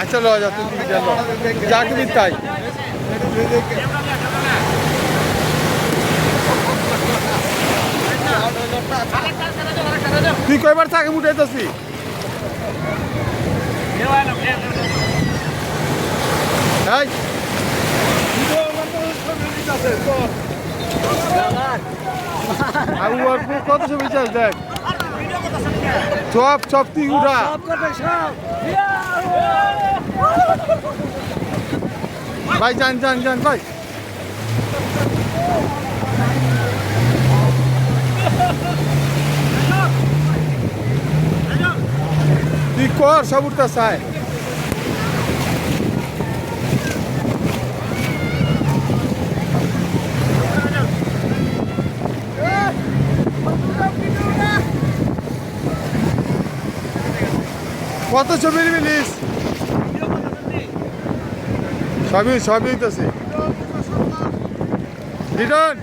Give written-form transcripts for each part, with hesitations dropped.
আচ্ছা ল যা তুই যা কিবি তাই তুই কয়বার থাকে উঠাইতেছি কত ছবি চাস দেখ সব সব তুই উঠা ভাই যান যান যান ভাই তুই কর সব উঠতে চায় কত ছবি নিস সবই সবই হইতেছে রিটার্ন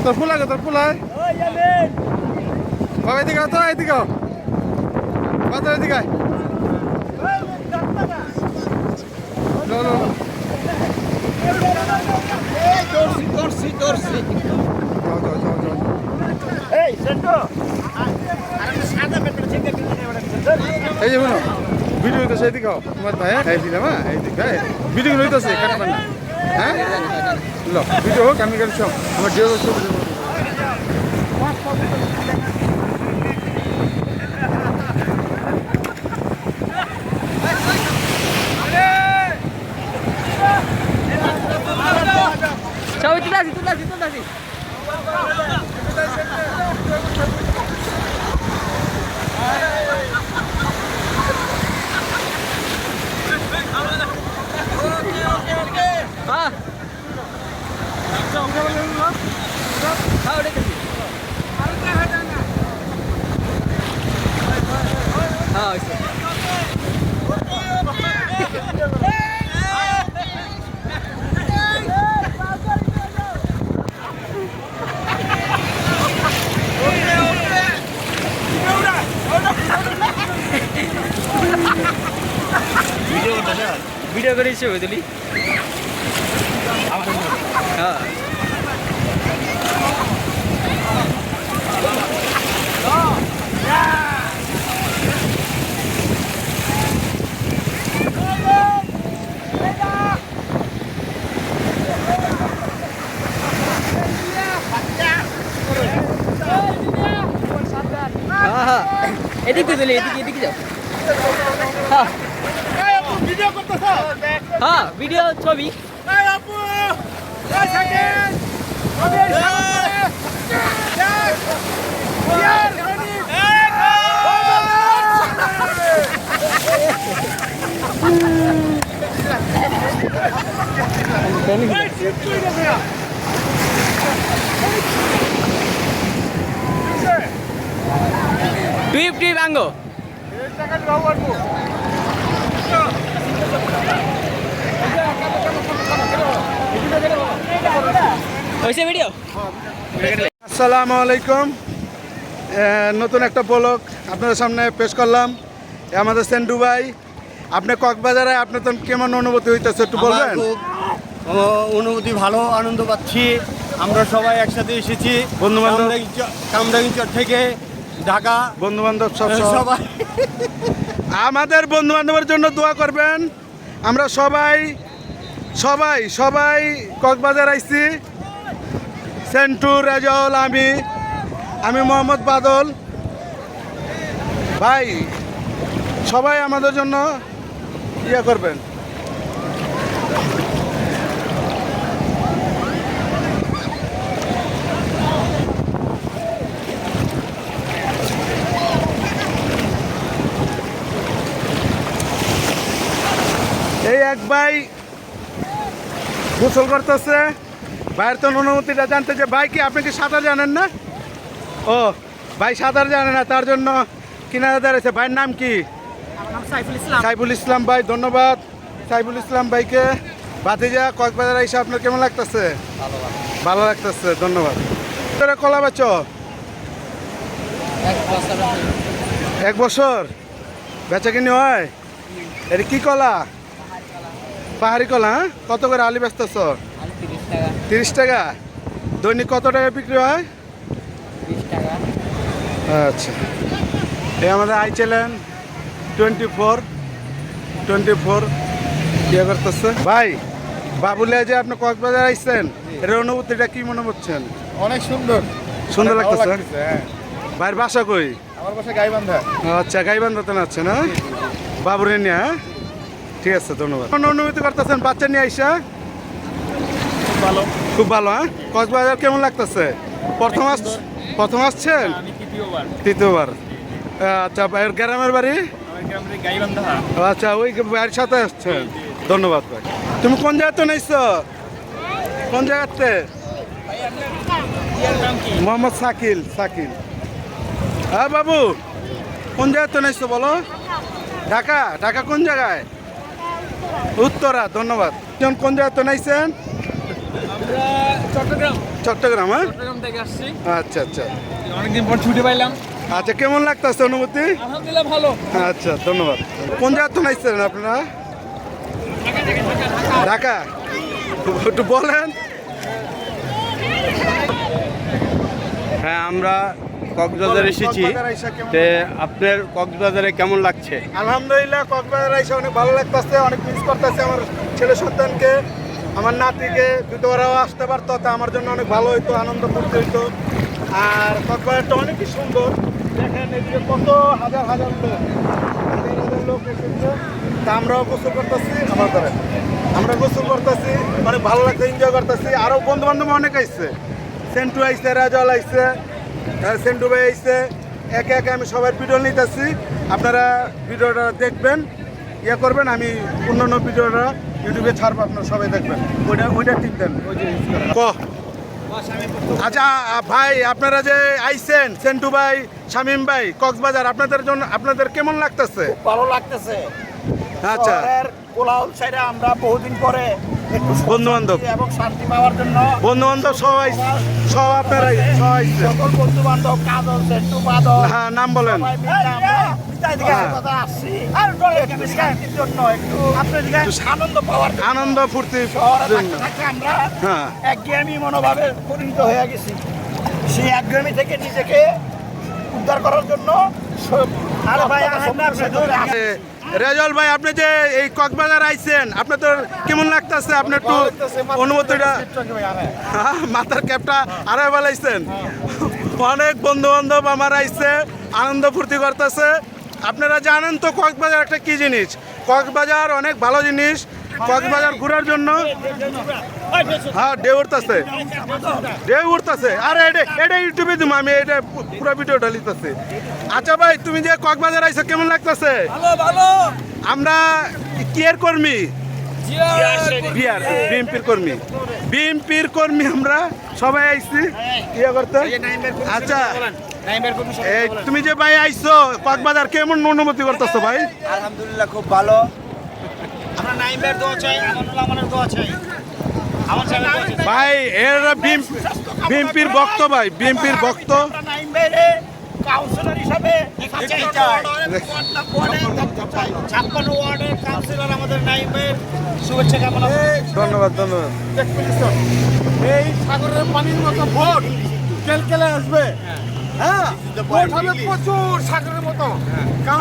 তোর ফুল আগে তোর ফুল আয় বাবা এদিকে তো এদিকে কত এদিকে এই যে শুনো ভিডিও হইতেছে এদিকে তোমার ভাই এই দিলাম হ্যাঁ এইদিকে ভিডিও হইতেছে কাটবেন না হ্যাঁ লো ভিডিও হোক আমি কাটছি আমার ডিও তুলাছি ভিডিও করে ছবি তুলি হ্যাঁ এদিকে তুলি এদিকে এদিকে যাও হ্যাঁ ভিডিও করতেছ হ্যাঁ ভিডিও ছবি টুইপ আঙ্গো ভিডিও আসসালামু আলাইকুম নতুন একটা ব্লগ আপনাদের সামনে পেশ করলাম আমাদের সেন্টু ভাই আপনি কক্সবাজারে আপনি তো কেমন অনুভূতি হইতেছে একটু বলবেন অনুভূতি ভালো আনন্দ পাচ্ছি আমরা সবাই একসাথে এসেছি বন্ধু বান্ধব কামরাঙ্গীরচর থেকে ঢাকা বন্ধু বান্ধব সবাই আমাদের বন্ধু বান্ধবের জন্য দোয়া করবেন আমরা সবাই সবাই সবাই কক্সবাজার আইছি সেন্টু রেজাউল আমি মোহাম্মদ বাদল ভাই সবাই আমাদের জন্য ইয়ে করবেন এই এক ভাই গোসল করতেছে ভাইয়ের তো অনুমতিটা জানতে যে ভাই কি আপনি কি সাঁতার জানেন না ও ভাই সাঁতার জানে না তার জন্য কিনারে দাঁড়িয়েছে ভাইয়ের নাম কি সাইফুল ইসলাম ভাই ধন্যবাদ সাইফুল ইসলাম ভাইকে ভাতিজা কক্সবাজার এসে আপনার কেমন লাগতেছে? ভালো লাগতেছে, ধন্যবাদ। তোরা কলা বেচো? 1 বছর বেচা কিনি হয়? এটা কি কলা? পাহাড়ি কলা, হ্যাঁ? কত করে আলু বেচতেছ? 30 টাকা। দৈনিক কত টাকা বিক্রি হয়? 20 টাকা। আচ্ছা, এই আমাদের আই চ্যানেল 24 ইয়ে করতেছে। ভাই বাবুলিয়া যে আপনি কক্সবাজার আইছেন, এর অনুভূতিটা কি মনে করছেন? অনেক সুন্দর সুন্দর অনেক ভালো লাগতেছে? হ্যাঁ। ভাইয়ের বাসা কই? আমার বাসা গাইবান্ধা। আচ্ছা, গাইবান্ধাতে আছেন, না বাবুরে নিয়ে? হ্যাঁ, ঠিক আছে, ধন্যবাদ। কোন অনুভূতি করতেছেন বাচ্চা নিয়ে আইসা? ভালো। খুব ভালো। হ্যাঁ, কক্সবাজার কেমন লাগতেছে? প্রথম আসছেন? আমি তৃতীয়বার। আচ্ছা, ভাইয়ের গ্রামের বাড়ি? গাইবান্ধা। আচ্ছা, ওই ভাইয়ের সাথে আসছেন, ধন্যবাদ ভাই। তুমি কোন জায়গাতে নাইছো? কোন জায়গাতে? মোহাম্মদ শাকিল। হ্যাঁ বাবু, কোন জায়গাতে নাইছো বলো? ঢাকা। ঢাকা কোন জায়গায়? উত্তরা, ধন্যবাদ। কোন জায়গাতে নাইছেন? চট্টগ্রাম। হ্যাঁ, চট্টগ্রাম থেকে আসছি, আচ্ছা আচ্ছা অনেকদিন পর ছুটি পাইলাম। আচ্ছা, কেমন লাগতেছে অনুভূতি? আলহামদুলিল্লাহ ভালো। আচ্ছা, ধন্যবাদ। কোন জায়গাতে নাইছেন আপনারা? ঢাকা, একটু বলেন। হ্যাঁ, আমরা কক্সবাজার এসেছি। কক্সবাজার আইসা কেমন তে আপনার কক্সবাজারে কেমন লাগছে? আলহামদুলিল্লাহ, কক্সবাজার এসে অনেক ভালো লাগতেছে, অনেক মিস করতেছে আমার ছেলে সন্তানকে, আমার নাতিকে। যদি ওরাও আসতে পারতো তা আমার জন্য অনেক ভালো হইতো, আনন্দ করতে হইতো। আর কক্সবাজারটা অনেকই সুন্দর। দেখেন এদিকে কত হাজার লোক এসেছে। তা আমরাও গোসল করতেছি, আমরা গোসল করতেছি, অনেক ভালো লাগছে, এনজয় করতেছি। আরও বন্ধু বান্ধব অনেক আইসছে, সেন্টু আইসে, রাজল আইসে, সেন্টু ভাই আইসে। একে একে আমি সবার ভিডিও নিতেছি, আপনারা ভিডিওটা দেখবেন, ইয়ে করবেন। আমি অন্যান্য ভিডিওটা ইউটিউবে ছাড়বো, আপনারা সবাই দেখবেন। ওইটা টিপ দেন, ওই যে আচ্ছা ভাই, আপনারা যে আইসেন, সেন্টু ভাই, শামীম ভাই, কক্সবাজার, আপনাদের কেমন লাগতেছে? ভালো লাগতেছে। আচ্ছা, শহরের কোলাহল ছেড়ে আমরা বহুদিন পরে একটু বন্ধু-বান্ধব। শান্তি এবং শান্তি পাওয়ার জন্য সব আপনারা আইসছে। সকল বন্ধু বান্ধব, কাজল, সেন্টু, বাদল, হ্যাঁ, নাম বলেন। সবাই মিলে আমরা বিদায় থেকে হ্যাঁ। কথা আসছি একটু শান্তির জন্য, একটু আপনাদের আনন্দ পাওয়ার জন্য। আনন্দ ফুর্তি শহরে জন্য। থাকতে থাকতে আমরা হ্যাঁ। একঘেয়েমি মনোভাবে পরিণত হয়ে গেছি। সেই একঘেয়েমি থেকে নিজেকে উদ্ধার করার জন্য আরে ভাই, আপনার রেজল ভাই, আপনি যে এই কক্সবাজার আইছেন, আপনাদের কেমন লাগতেছে? আপনার একটু অনুভূতিটা। হ্যাঁ, মাথার ক্যাপটা আড়াই বেলাইছেন। অনেক বন্ধু বান্ধব আমার আইছে, আনন্দ ফুর্তি করতেছে। আপনারা জানেন তো কক্সবাজার একটা কি জিনিস। কক্সবাজার অনেক ভালো জিনিস। কক্সবাজার ঘোরার জন্য, হ্যাঁ, ঢেউ উঠতেছে। আরে এটা ইউটিউবে দিব আমি, এটা পুরো ভিডিওটা লিখতেছি। আচ্ছা ভাই, তুমি যে কক্সবাজার আইছো, কেমন লাগতেছে? ভালো। আমরা কিয়ের কর্মী, বিএমপির কর্মী আমরা সবাই আইছি ইয়ে করতে। আচ্ছা, এই তুমি যে ভাই আইছো কক্সবাজার, কেমন অনুভূতি করতেছো ভাই? আলহামদুলিল্লাহ, খুব ভালো। আমরা নাইমের দোয়া চাই, আমাদের দোয়া চাই। আমার ছেলে ভাই এরা বিএমপির ভক্ত, ভাই বিএমপির ভক্ত। নাইম ভাইরে কাউন্সিলর হিসাবে 56 ওয়ার্ডের কাউন্সিলর আমাদের নাইম ভাইয়ের শুভেচ্ছা কামনা করি। ধন্যবাদ। এই সাগরের পানির মতো ভোট কেলকেলে আসবে। হ্যাঁ, ভোট হবে প্রচুর সাগরের মতো।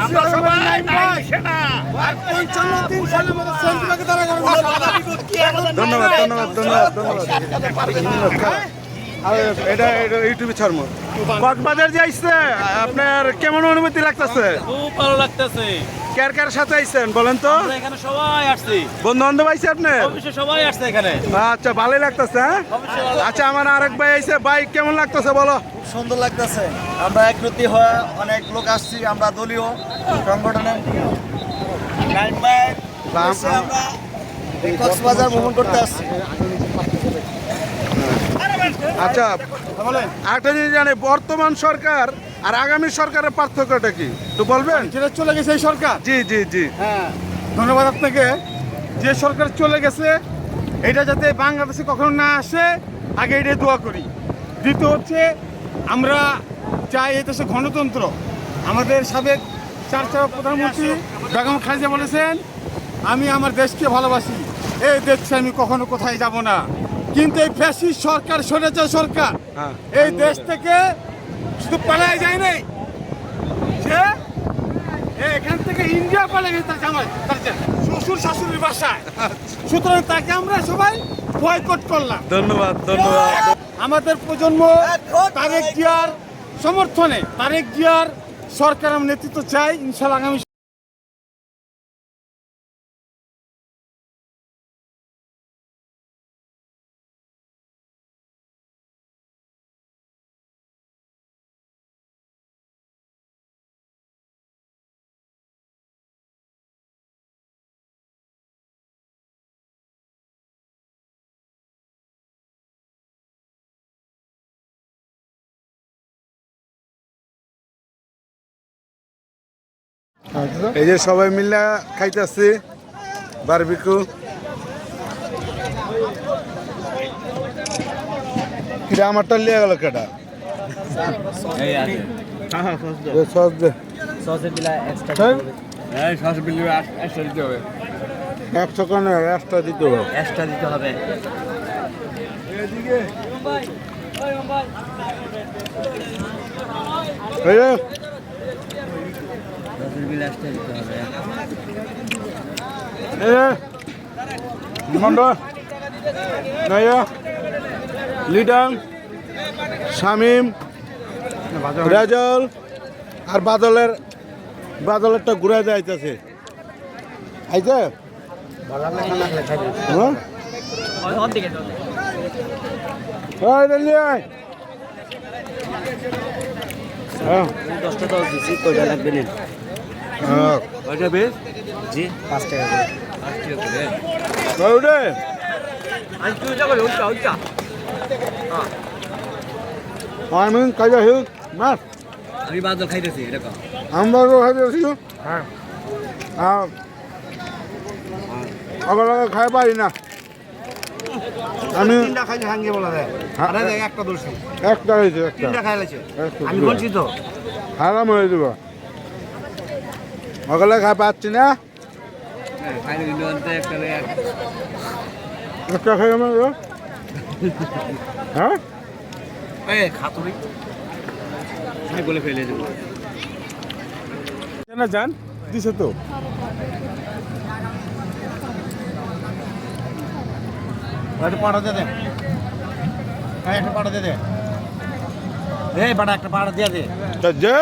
আমরা সবাই নাইম ভাই সেনা। আর 55 সালের মতো সেন্ট্রালকে তারা করে। ধন্যবাদ। আর এটা ইউটিউবে ছাড়বো। কক্সবাজার যে আইছে, আপনার কেমন অনুভূতি লাগতেছে? খুব ভালো লাগতেছে। কার সাথে আইছেন বলেন তো? এখানে সবাই আসছে, বন্ধু বান্ধব আইছে আপনার? অবশ্যই সবাই আসছে এখানে। আচ্ছা, ভালোই লাগতেছে। হ্যাঁ, আচ্ছা, আমার আরেক ভাই আইছে। ভাই কেমন লাগতেছে বলো? সুন্দর লাগতেছে। আমরা একরতি হয়ে অনেক লোক আসছি, আমরা দলীয় সংগঠনের নাইম ভাই আমরা কক্সবাজার ভ্রমণ করতে আসছি। আচ্ছা, একটা জিনিস জানি, বর্তমান সরকার আর আগামী সরকারের পার্থক্যটা কি একটু বলবেন? যেটা চলে গেছে এই সরকার। জি। হ্যাঁ, ধন্যবাদ আপনাকে। যে সরকার চলে গেছে এটা যাতে বাংলাদেশে কখনো না আসে, আগে এটা দোয়া করি। দ্বিতীয় হচ্ছে আমরা চাই এই দেশে গণতন্ত্র। আমাদের সাবেক চার প্রধানমন্ত্রী বেগম খালেদা বলেছেন, আমি আমার দেশকে ভালোবাসি, এই দেশে আমি কখনো কোথায় যাব না। কিন্তু এই ফ্যাসিস্ট সরকার, স্বৈরাচার সরকার হ্যাঁ। এই দেশ থেকে শুধু পালায় যায় নাই, সে এখান থেকে ইন্ডিয়া পালিয়ে গেছে তার জামাই, তার শ্বশুর শাশুড়ির বাসায়। সুতরাং তাকে আমরা সবাই বয়কট করলাম। ধন্যবাদ, ধন্যবাদ। আমাদের প্রজন্ম তারেক জিয়ার সমর্থনে, তারেক জিয়ার সরকার আমরা নেতৃত্ব চাই। ইনশাআল্লাহ আগামী এই যে সবাই মিলে খাইতেছি বারবিকিউ। কিরা আমারটা লিয়ে গেল কেটা? এই আছে সস দে। সসের বিলা এক্সট্রা হ্যাঁ? এই সস বিলা এক্সট্রা দিতে হবে 100 টাকা এক্সট্রা দিতে হবে। এক্সট্রা দিতে হবে এই যে, সসের বিলা এক্সট্রা দিতে হবে এই যে, মন্ডল, নাইয়া, লিডার, শামিম, রেজল আর বাদলেরটা ঘুরে যাইতেছে। আইছে? হ্যাঁ? ওই দিল্লি আয়। হ্যাঁ। 10 টাকা দিছি, কয়টা লাগবে নেন? হ্যাঁ। কয়টা বেশ? জি 5 টাকা করে। 5 টাকা করে। কই রে? আজ তুই যা করে ওইটা আমি কাজে হিউ মাছ আমি বাদল খাইতেছি এটা কম আমরা খাইতেছি। হ্যাঁ। আবার খাই পারি না আমি। তিনটা খাইলে হাঙ্গে বলা যায়, আরে দেখ একটা দোষ একটা হয়েছে, একটা তিনটা খাইলেছে। একটা আমি বলছি তো হারাম হয়ে যাব। ওগুলো খাই পাচ্ছি না। খাইলে কিন্তু অন্তে একটা একটা খাই আমার। হ্যাঁ, এই খাতুরি খাই বলে ফেলে দেব কেন যান দিছে তো। একটা পাড়া দিয়ে দে, হ্যাঁ একটা পাড়া দিয়ে দে, এই পাড়া একটা পাড়া দিয়ে দে। যে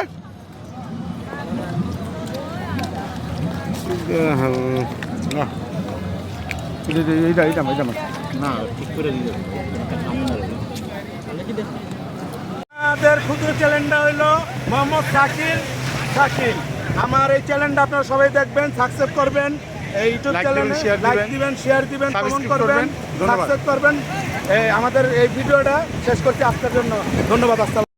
এইটা না ঠিক করে দিও আমাদের ক্ষুদ্র চ্যানেলটা হইলো মোহাম্মদ শাকিল। আমার এই চ্যানেলটা আপনারা সবাই দেখবেন, সাবস্ক্রাইব করবেন। এই ইউটিউব চ্যানেলে লাইক দিবেন, শেয়ার দিবেন, কমেন্ট করবেন, সাবস্ক্রাইব করবেন। আমাদের এই ভিডিওটা শেষ করছি আজকের জন্য। ধন্যবাদ। আসসালাম।